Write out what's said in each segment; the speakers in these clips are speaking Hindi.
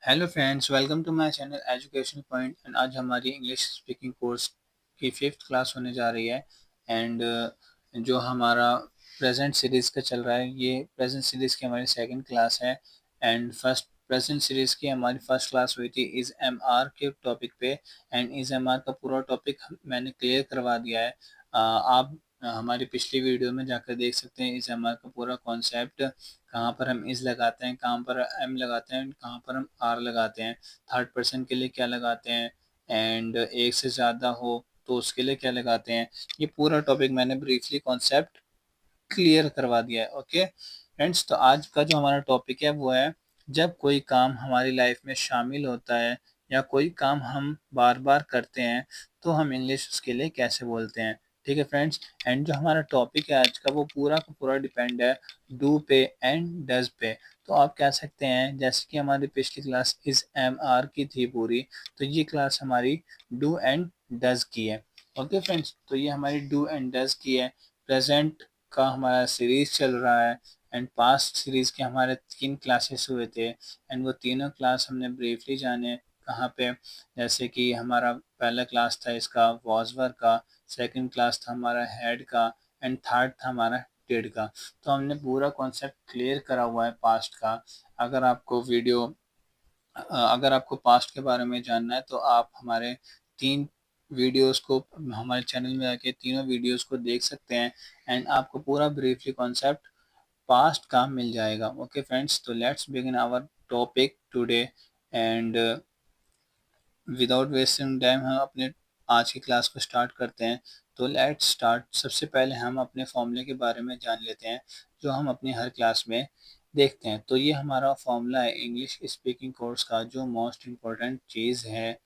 Hello friends, welcome to my channel education point. And आज हमारी इंग्लिश स्पीकिंग कोर्स की 5th क्लास होने जा रही है। एंड जो हमारा प्रेजेंट सीरीज़ का चल रहा है, ये प्रेजेंट सीरीज़ की हमारी 2nd क्लास है। एंड फर्स्ट प्रेजेंट सीरीज़ की हमारी फर्स्ट क्लास हुई थी इज़ एम आर के टॉपिक पे। एंड इज़ एम आर का पूरा टॉपिक मैंने क्लियर करवा दिया है। आप हमारी पिछली वीडियो में जाकर देख सकते हैं इज़ एम आर का पूरा कॉन्सेप्ट, कहाँ पर हम इज़ लगाते हैं, कहाँ पर एम लगाते हैं, कहाँ पर हम आर लगाते हैं, थर्ड पर्सन के लिए क्या लगाते हैं, एंड एक से ज़्यादा हो तो उसके लिए क्या लगाते हैं। ये पूरा टॉपिक मैंने ब्रीफली कॉन्सेप्ट क्लियर करवा दिया है। ओके फ्रेंड्स, तो आज का जो हमारा टॉपिक है वो है जब कोई काम हमारी लाइफ में शामिल होता है या कोई काम हम बार बार करते हैं तो हम इंग्लिश उसके लिए कैसे बोलते हैं। ठीक है फ्रेंड्स, एंड जो हमारा टॉपिक है आज का वो पूरा का पूरा डिपेंड है डू पे एंड डज पे। तो आप कह सकते हैं जैसे कि हमारी पिछली क्लास इस एम आर की थी पूरी, तो ये क्लास हमारी डू एंड डज की है। ओके फ्रेंड्स, तो ये हमारी डू एंड डज की है। प्रेजेंट का हमारा सीरीज चल रहा है। एंड पास्ट सीरीज के हमारे 3 क्लासेस हुए थे। एंड वो तीनों क्लास हमने ब्रीफली जाने कहाँ पे, जैसे कि हमारा पहला क्लास था इसका वॉजवर का, सेकंड क्लास था हमारा हेड का, एंड थर्ड था हमारा डिड का। तो हमने पूरा कॉन्सेप्ट क्लियर करा हुआ है पास्ट का। अगर आपको वीडियो अगर आपको पास्ट के बारे में जानना है तो आप हमारे 3 वीडियोस को हमारे चैनल में आके तीनों वीडियोस को देख सकते हैं। एंड आपको पूरा ब्रीफली कॉन्सेप्ट पास्ट का मिल जाएगा। ओके फ्रेंड्स, तो let's begin our topic today. And without wasting time हम अपने आज की क्लास को स्टार्ट करते हैं। तो लेट्स स्टार्ट। सबसे पहले हम अपने फॉर्मूले के बारे में जान लेते हैं जो हम अपनी हर क्लास में देखते हैं। तो ये हमारा फॉर्मूला है इंग्लिश स्पीकिंग कोर्स का, जो मोस्ट इम्पोर्टेंट चीज़ है।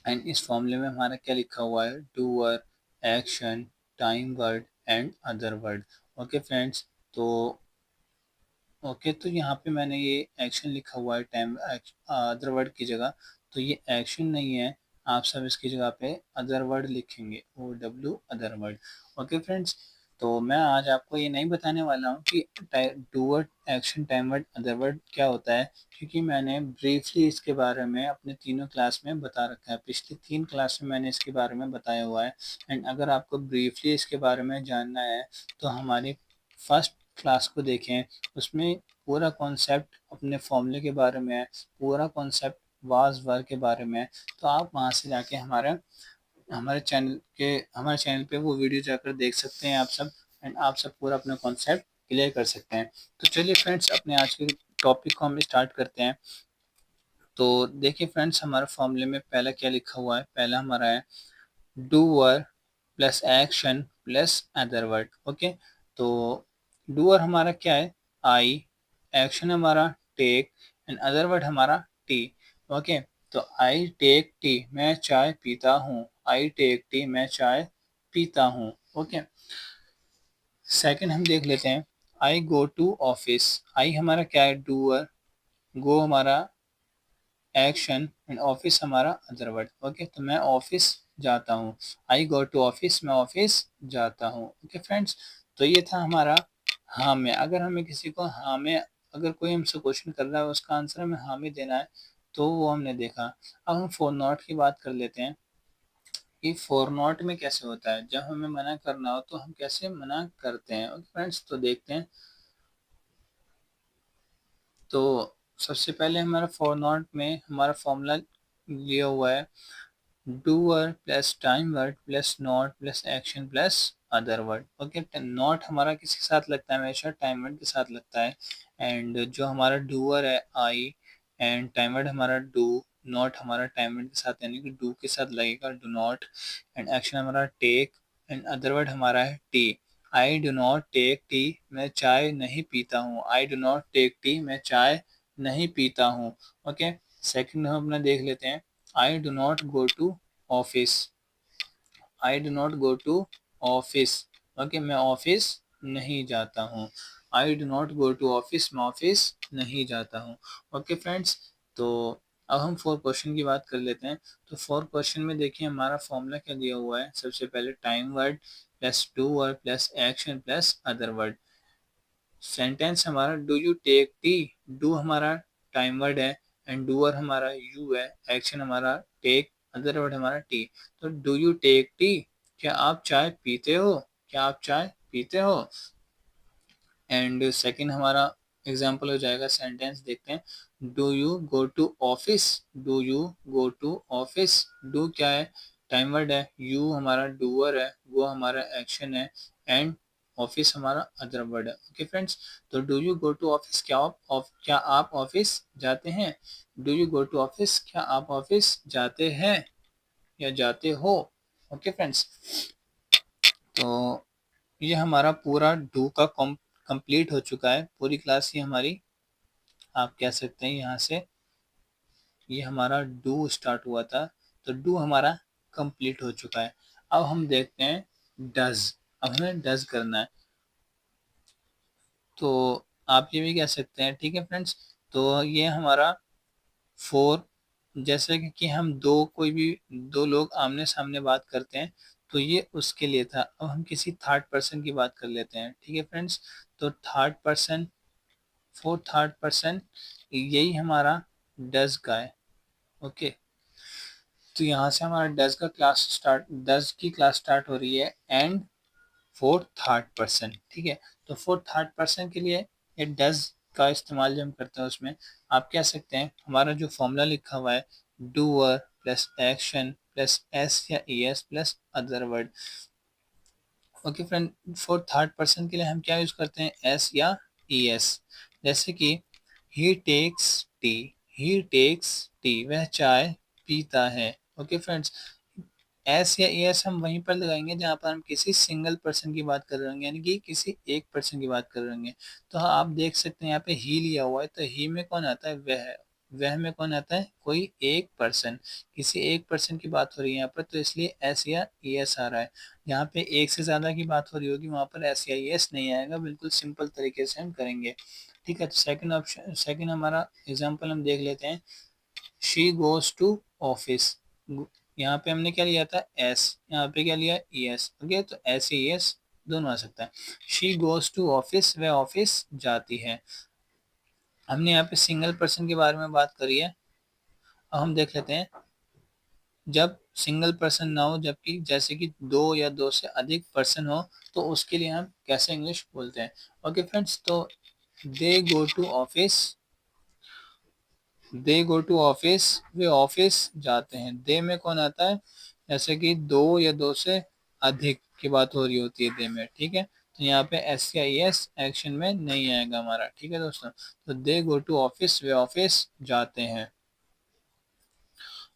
एंड इस फॉर्मूले में हमारा क्या लिखा हुआ है, doer, action, time word and other word. Okay friends, तो ओके तो यहाँ पे मैंने ये एक्शन लिखा हुआ है टाइम अदर वर्ड की जगह। तो ये एक्शन नहीं है, आप सब इसकी जगह पे अदर वर्ड लिखेंगे, O W other word. Okay friends, तो मैं आज आपको ये नहीं बताने वाला हूँ कि do word, action, time word, other word क्या होता है, क्योंकि मैंने ब्रीफली इसके बारे में अपने तीनों क्लास में बता रखा है। पिछली 3 क्लास में मैंने इसके बारे में बताया हुआ है। एंड अगर आपको ब्रीफली इसके बारे में जानना है तो हमारी फर्स्ट क्लास को देखें, उसमें पूरा कॉन्सेप्ट अपने फॉर्मूले के बारे में है, पूरा कॉन्सेप्ट वाज वर के बारे में है। तो आप वहाँ से जाके हमारे चैनल पे वो वीडियो जाकर देख सकते हैं आप सब। एंड आप सब पूरा अपना कॉन्सेप्ट क्लियर कर सकते हैं। तो चलिए फ्रेंड्स, अपने आज के टॉपिक को हम स्टार्ट करते हैं। तो देखिए फ्रेंड्स, हमारे फॉर्मूले में पहला क्या लिखा हुआ है, पहला हमारा है doer plus action plus other word. Okay, तो डूअर हमारा क्या है, आई, एक्शन हमारा टेक, एंड अदर वर्ड हमारा टी। ओके, तो आई टेक टी, मैं चाय पीता हूँ, आई टेक टी, मैं चाय पीता हूँ। ओके, सेकंड हम देख लेते हैं, आई गो टू ऑफिस। आई हमारा क्या है, डूअर, गो हमारा एक्शन, एंड ऑफिस हमारा अदर वर्ड। ओके, तो मैं ऑफिस जाता हूँ, आई गो टू ऑफिस, मैं ऑफिस जाता हूँ। ओके फ्रेंड्स, तो ये था हमारा हाँ में। अगर हमें किसी को हाँ में, अगर कोई हमसे क्वेश्चन कर रहा है उसका आंसर हमें हाँ में देना है, तो वो हमने देखा। अब हम फॉर नॉट की बात कर लेते हैं कि फॉर नॉट में कैसे होता है, जब हमें मना करना हो तो हम कैसे मना करते हैं। ओके फ्रेंड्स, तो देखते हैं। तो सबसे पहले हमारा फॉर नॉट में हमारा फॉर्मूला लिया हुआ है doer plus time word plus not plus action plus other word. Okay, not हमारा किसके साथ लगता है, हमेशा टाइम वर्ड के साथ लगता है। एंड जो हमारा डूअर है आई, एंड टाइम वर्ड हमारा डू, नॉट हमारा टाइम वर्ड के साथ यानी कि डू के साथ लगेगा, डू नॉट। एंड एक्शन हमारा टेक, एंड अदर वर्ड हमारा है tea. I do not take tea, मैं चाय नहीं पीता हूँ, I do not take tea, मैं चाय नहीं पीता हूँ। ओके, सेकंड हम अपना देख लेते हैं, I do not go to office, I do not go to office. Okay, मैं ऑफिस नहीं जाता हूँ, I do not go to office, मैं ऑफिस नहीं जाता हूँ। ओके फ्रेंड्स, तो अब हम फोर क्वेश्चन की बात कर लेते हैं। तो फोर क्वेश्चन में देखिए हमारा फॉर्मूला क्या दिया हुआ है। सबसे पहले time word plus do word plus action plus other word. Sentence हमारा do you take tea, do हमारा टाइम वर्ड है, एंड डूअर हमारा यू है, एक्शन हमारा टेक, अदर वर्ड हमारा टी। तो डू यू टेक टी, क्या आप चाय पीते हो, क्या आप चाय पीते हो। एंड सेकंड हमारा एग्जांपल हो जाएगा, सेंटेंस देखते हैं। Do you go to office, do you go to office. Do क्या है, टाइम वर्ड है, यू हमारा डूअर है, वो हमारा एक्शन है, एंड ऑफिस हमारा अदर वर्ड है। ओके फ्रेंड्स, तो do you go to office, क्या आप ऑफिस जाते हैं। Do you go to office, क्या आप ऑफिस जाते हैं या जाते हो। ओके फ्रेंड्स, तो ये हमारा पूरा डू का कंप्लीट हो चुका है, पूरी क्लास ये हमारी, आप कह सकते हैं यहाँ से ये हमारा डू स्टार्ट हुआ था, तो डू हमारा कंप्लीट हो चुका है। अब हम देखते हैं डज, अब हमें डज करना है। तो आप ये भी कह सकते हैं, ठीक है फ्रेंड्स। तो ये हमारा फोर, जैसे कि हम दो, कोई भी दो लोग आमने सामने बात करते हैं, तो ये उसके लिए था। अब हम किसी थर्ड पर्सन की बात कर लेते हैं, ठीक है फ्रेंड्स। तो third person, four third person, यही हमारा डज का है। ओके, तो यहाँ से हमारा डज का क्लास स्टार्ट, डज की क्लास स्टार्ट हो रही है, एंड फोर थर्ड पर्सन, ठीक है। तो फोर थर्ड पर्सन के लिए ये डज का इस्तेमाल जब हम करते हैं, उसमें आप कह सकते हैं हमारा जो फॉर्मूला लिखा हुआ है, doer plus action plus S या E S plus other word. Okay friend, for third person के लिए हम क्या यूज करते हैं, एस या ई एस। जैसे कि ही टेक्स टी, ही टेक्स टी, वह चाय पीता है। ओके फ्रेंड्स, एस या ई एस हम वहीं पर लगाएंगे जहाँ पर हम किसी सिंगल पर्सन की बात कर रहे होंगे, यानी कि किसी एक पर्सन की बात कर रहे होंगे। तो हाँ, आप देख सकते हैं यहाँ पे ही लिया हुआ है, तो ही में कौन आता है, वह में कौन आता है, कोई एक पर्सन, किसी एक पर्सन की बात हो रही है यहाँ पर, तो इसलिए एस या ई एस आ रहा है। यहाँ पे एक से ज्यादा की बात हो रही होगी, वहां पर एस या ई एस नहीं आएगा, बिल्कुल सिंपल तरीके से हम करेंगे। ठीक है, तो सेकंड ऑप्शन, सेकंड हमारा एग्जांपल हम देख लेते हैं। शी गोज टू ऑफिस, यहाँ पे हमने क्या लिया था, एस, यहाँ पे क्या लिया, ई एस। ओके, तो एस ई एस दोनों आ सकता है। शी गोज टू ऑफिस, वह ऑफिस जाती है। हमने यहाँ पे सिंगल पर्सन के बारे में बात करी है। अब हम देख लेते हैं, जब सिंगल पर्सन ना हो, जबकि जैसे कि दो या दो से अधिक पर्सन हो, तो उसके लिए हम कैसे इंग्लिश बोलते हैं। ओके फ्रेंड्स, तो they go to office, they go to office, वे ऑफिस जाते हैं। दे में कौन आता है, जैसे कि दो या दो से अधिक की बात हो रही होती है दे में, ठीक है। तो यहाँ पे एस या एस एक्शन में नहीं आएगा हमारा, ठीक है दोस्तों। तो दे गो टू ऑफिस, वे ऑफिस जाते हैं।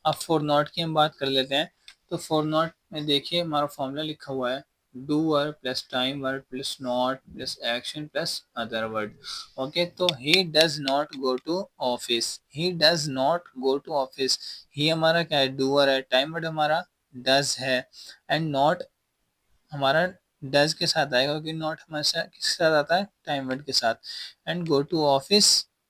अब फॉर नॉट की हम बात कर लेते हैं। तो फॉर नॉट में देखिए हमारा फॉर्मूला लिखा हुआ है, do word plus time word plus not plus action plus other word. Okay, तो he does not go to office, he does not go to office. He हमारा क्या है, डूअर है, टाइम वर्ड हमारा डज है, एंड नॉट हमारा डज के साथ आएगा, क्योंकि नॉट हमेशा किसके साथ आता है, टाइम वर्ड के साथ। एंड गो टू ऑफिस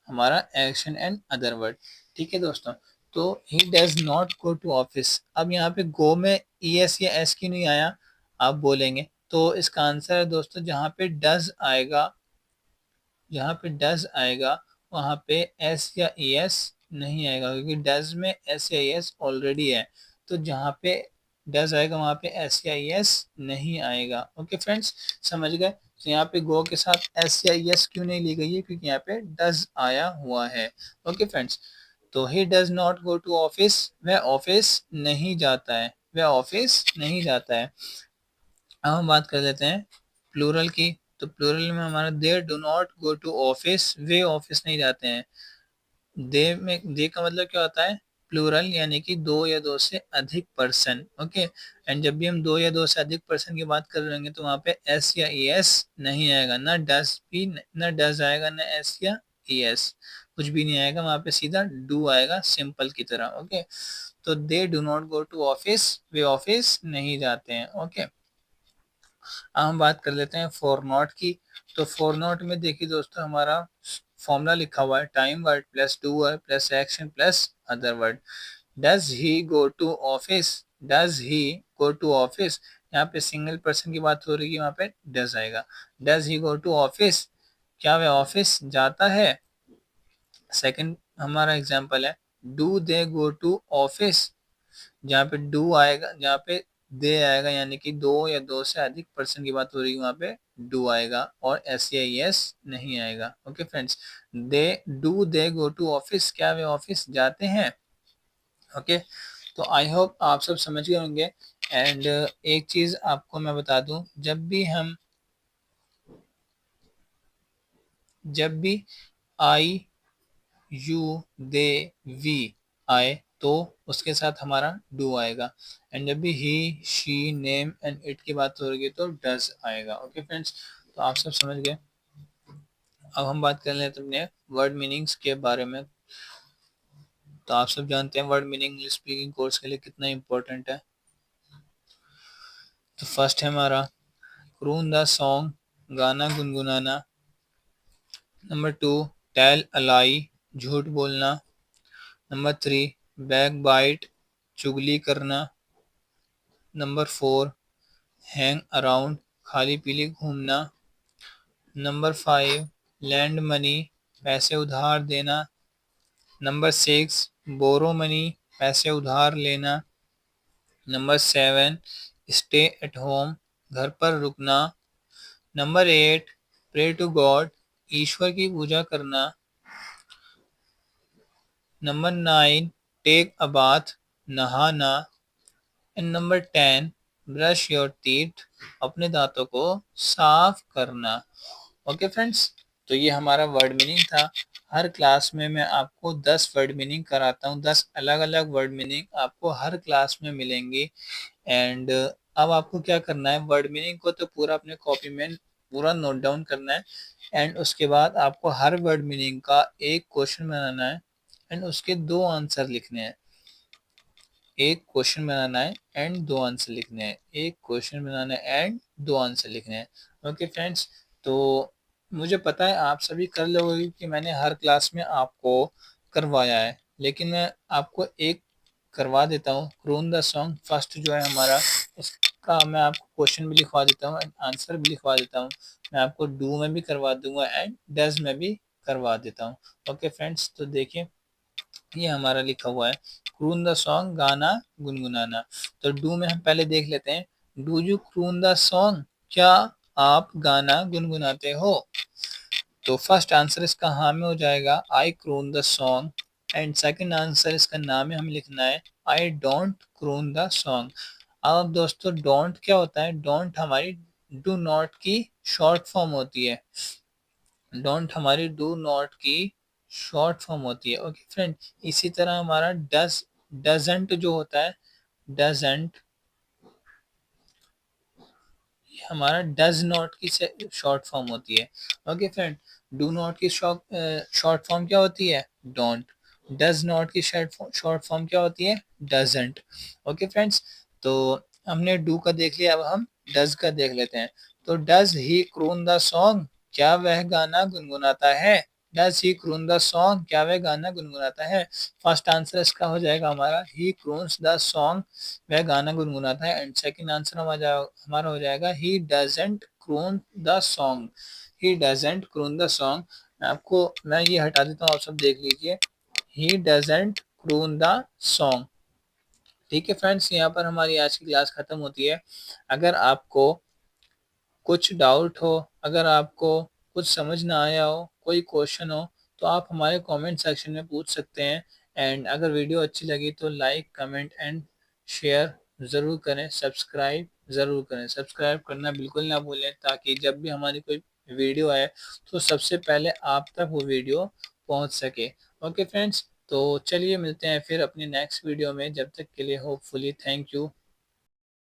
हमारा एक्शन एंड अदर वर्ड। ठीक है दोस्तों, तो he does not go to office. अब यहाँ पे गो में ई एस या एस की नहीं आया, आप बोलेंगे, तो इसका आंसर है दोस्तों, जहाँ पे डज आएगा, जहाँ पे डज आएगा वहाँ पे एस या ई एस नहीं आएगा, क्योंकि डज में एस या ई एस ऑलरेडी है। तो जहाँ पे डज आएगा वहाँ पे एस या ई एस नहीं आएगा। ओके फ्रेंड्स, समझ गए। तो यहाँ पे गो के साथ एस या ई एस क्यों नहीं ली गई है, क्योंकि यहाँ पे डज आया हुआ है। ओके फ्रेंड्स, तो he does not go to office, वह ऑफिस नहीं जाता है, वह ऑफिस नहीं जाता है। अब हम बात कर लेते हैं प्लूरल की। तो प्लूरल में हमारा they do not go to office, वे ऑफिस नहीं जाते हैं। दे में दे का मतलब क्या होता है, प्लूरल, यानी कि दो या दो से अधिक पर्सन। ओके, एंड जब भी हम दो या दो से अधिक पर्सन की बात कर रहे हैं, तो वहाँ पे एस या ई एस नहीं आएगा, ना डस भी, ना डस आएगा, ना एस या ई एस, कुछ भी नहीं आएगा वहाँ पे, सीधा डू आएगा सिंपल की तरह। ओके, तो they do not go to office, वे ऑफिस नहीं जाते हैं। ओके, अब हम बात कर लेते हैं फॉर नॉट की। तो फॉर नॉट में देखिए दोस्तों, हमारा फॉर्मूला लिखा हुआ है, time word plus doer plus action plus other word. Does he go to office, does he go to office, यहाँ पे सिंगल पर्सन की बात हो रही है, वहां पे डज आएगा। Does he go to office, क्या वह ऑफिस जाता है। सेकंड हमारा एग्जाम्पल है do they go to office, जहाँ पे डू आएगा, जहाँ पे दे आएगा यानी कि दो या दो से अधिक पर्सन की बात हो रही है, वहाँ पे डू आएगा और एस या एस नहीं आएगा। Okay friends, they go to office, क्या वे ऑफिस जाते हैं। ओके, तो आई होप आप सब समझ गए होंगे। एंड एक चीज आपको मैं बता दूं, जब भी आई यू दे वी आए तो उसके साथ हमारा डू आएगा, एंड जब भी ही शी नेम एंड इट की बात हो रही है तो डज आएगा। ओके फ्रेंड्स, तो आप सब समझ गए। अब हम बात कर लेते हैं अपने वर्ड मीनिंग्स के बारे में। तो आप सब जानते हैं word meaning English speaking course के लिए कितना इंपॉर्टेंट है। तो फर्स्ट है हमारा क्रून द सॉन्ग, गाना गुनगुनाना। नंबर 2, टेल अ लाई, झूठ बोलना। नंबर 3, बैक बाइट, चुगली करना। नंबर 4, हैंग अराउंड, खाली पीली घूमना। नंबर 5, लैंड मनी, पैसे उधार देना। नंबर 6, बोरो मनी, पैसे उधार लेना। नंबर 7, स्टे एट होम, घर पर रुकना। नंबर 8, प्रे टू गॉड, ईश्वर की पूजा करना। नंबर 9, टेक अ बाथ, नहाना। And number 10, brush your teeth, अपने दांतों को साफ करना। ओके फ्रेंड्स, तो ये हमारा वर्ड मीनिंग था। हर क्लास में मैं आपको 10 वर्ड मीनिंग कराता हूँ, 10 अलग अलग वर्ड मीनिंग आपको हर क्लास में मिलेंगी। एंड अब आपको क्या करना है, वर्ड मीनिंग को तो पूरा अपने कॉपी में पूरा नोट डाउन करना है। एंड उसके बाद आपको हर वर्ड मीनिंग का एक क्वेश्चन बनाना है एंड उसके दो आंसर लिखने हैं। एक क्वेश्चन बनाना है एंड दो आंसर लिखने हैं, एक क्वेश्चन बनाना है एंड दो आंसर लिखने हैं। ओके फ्रेंड्स, तो मुझे पता है आप सभी कर लोगे कि मैंने हर क्लास में आपको करवाया है, लेकिन मैं आपको एक करवा देता हूँ, क्रून द सॉन्ग फर्स्ट जो है हमारा, इसका मैं आपको क्वेश्चन भी लिखवा देता हूँ एंड आंसर भी लिखवा देता हूँ। मैं आपको डू में भी करवा दूंगा एंड डज में भी करवा देता हूँ। ओके फ्रेंड्स, तो देखिए ये हमारा लिखा हुआ है क्रून द सॉन्ग, गाना गुनगुनाना। तो डू में हम पहले देख लेते हैं, do you croon the song, क्या आप गाना गुनगुनाते हो। तो फर्स्ट आंसर इसका हाँ में हो जाएगा, I croon the song. And second answer इसका नाम में हमें लिखना है, I don't croon the song. अब दोस्तों डोंट क्या होता है, डोंट हमारी डू नॉट की शॉर्ट फॉर्म होती है। डोंट हमारी डू नॉट की शॉर्ट फॉर्म होती है। ओके फ्रेंड, इसी तरह हमारा डजंट जो होता है, डजंट हमारा डज नॉट की शॉर्ट फॉर्म होती है। ओके फ्रेंड, डू नॉट की शॉर्ट फॉर्म क्या होती है, डोंट। डज नॉट की शॉर्ट फॉर्म क्या होती है, डजंट। ओके फ्रेंड्स, तो हमने डू का देख लिया, अब हम डज का देख लेते हैं। तो does he croon the song, क्या वह गाना गुनगुनाता है। Does he croon the song, क्या वह गाना गुनगुनाता है। फर्स्ट आंसर इसका हो जाएगा हमारा, ही क्रून्स द सॉन्ग, वह गाना गुनगुनाता है। एंड सेकंड आंसर हमारा हो जाएगा, he doesn't croon the song, he doesn't croon the song. मैं ये हटा देता हूँ, आप सब देख लीजिए, he doesn't croon the song. ठीक है फ्रेंड्स, यहाँ पर हमारी आज की क्लास खत्म होती है। अगर आपको कुछ डाउट हो, अगर आपको कुछ समझ ना आया हो, कोई क्वेश्चन हो, तो आप हमारे कमेंट सेक्शन में पूछ सकते हैं। एंड अगर वीडियो अच्छी लगी तो लाइक कमेंट एंड शेयर ज़रूर करें, सब्सक्राइब ज़रूर करें, सब्सक्राइब करना बिल्कुल ना भूलें, ताकि जब भी हमारी कोई वीडियो आए तो सबसे पहले आप तक वो वीडियो पहुंच सके। ओके फ्रेंड्स, तो चलिए मिलते हैं फिर अपनी नेक्स्ट वीडियो में, जब तक के लिए होपफुली थैंक यू।